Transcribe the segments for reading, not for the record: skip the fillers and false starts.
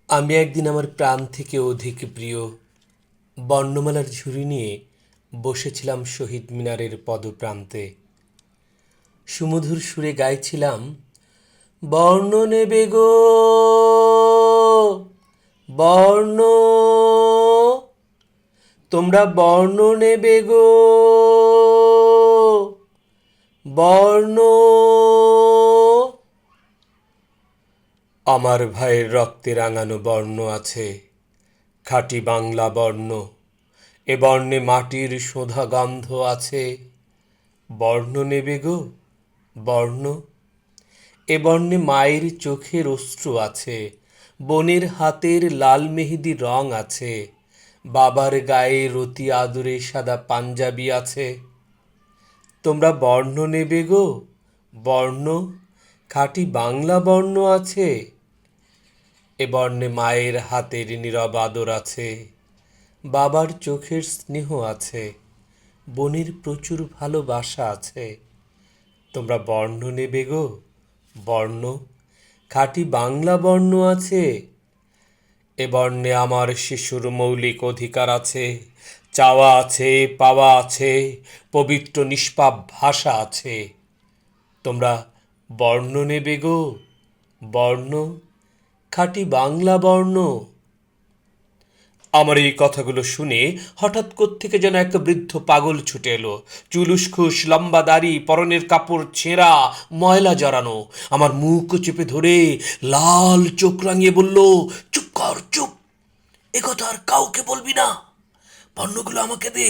আমি একদিন আমার প্রাণ থেকে অধিক প্রিয় বর্ণমালার ঝুড়ি নিয়ে বসেছিলাম শহীদ মিনারের পদপ্রান্তে। সুমধুর সুরে গাইছিলাম, বর্ণ নেবে গো বর্ণ, তোমরা বর্ণ নেবে গো বর্ণ। আমার ভাইয়ের রক্তে রাঙানো বর্ণ আছে, খাঁটি বাংলা বর্ণ। এ বর্ণে মাটির শোধা গন্ধ আছে, বর্ণ নেবে গো বর্ণ। এ বর্ণে মায়ের চোখের অশ্রু আছে, বোনের হাতের লাল মেহেদি রং আছে, বাবার গায়ে রতি আদরে সাদা পাঞ্জাবি আছে। তোমরা বর্ণ নেবে গো বর্ণ, খাঁটি বাংলা বর্ণ আছে। এ বর্ণে মায়ের হাতের নীরব আদর আছে, বাবার চোখের স্নেহ আছে, বোনের প্রচুর ভালোবাসা আছে। তোমরা বর্ণ নেবে গো বর্ণ, খাঁটি বাংলা বর্ণ আছে। এ বর্ণে আমার শিশুর মৌলিক অধিকার আছে, চাওয়া আছে, পাওয়া আছে, পবিত্র নিষ্পাপ ভাষা আছে। তোমরা বর্ণ নেবে গো বর্ণ, খাঁটি বাংলা বর্ণ। আমার এই কথাগুলো শুনে হঠাৎ কোত্থেকে যেন একটা বৃদ্ধ পাগল ছুটে এলো। চুল উস্খুস, লম্বা দাড়ি, পরনের কাপড় ছেঁড়া, ময়লা জড়ানো। আমার মুখ চেপে ধরে লাল চোখ রাঙিয়ে বলল, চুপ কর চুপ, এ কথা আর কাউকে বলবি না। পণ্যগুলো আমাকে দে,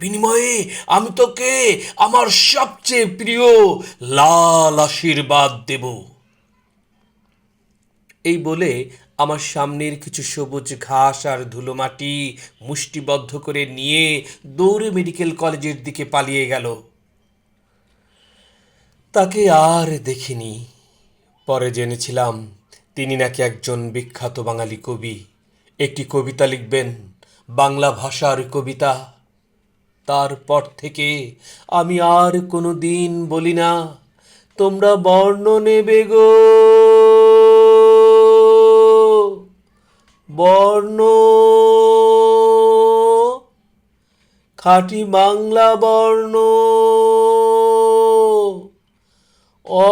বিনিময়ে আমি তোকে আমার সবচেয়ে প্রিয় লাল আশীর্বাদ দেব। এই বলে আমার সামনের কিছু সবুজ ঘাস আর ধুলো মাটি মুষ্টিবদ্ধ করে নিয়ে দৌড়ে মেডিকেল কলেজের দিকে পালিয়ে গেল। তাকে আর দেখিনি। পরে জেনেছিলাম তিনি নাকি একজন বিখ্যাত বাঙালি কবি, একটি কবিতা লিখবেন, বাংলা ভাষার কবিতা। তারপর থেকে আমি আর কোনো দিন বলি না, তোমরা বর্ণ নেবে গো বর্ণ, খাঁটি বাংলা বর্ণ। অ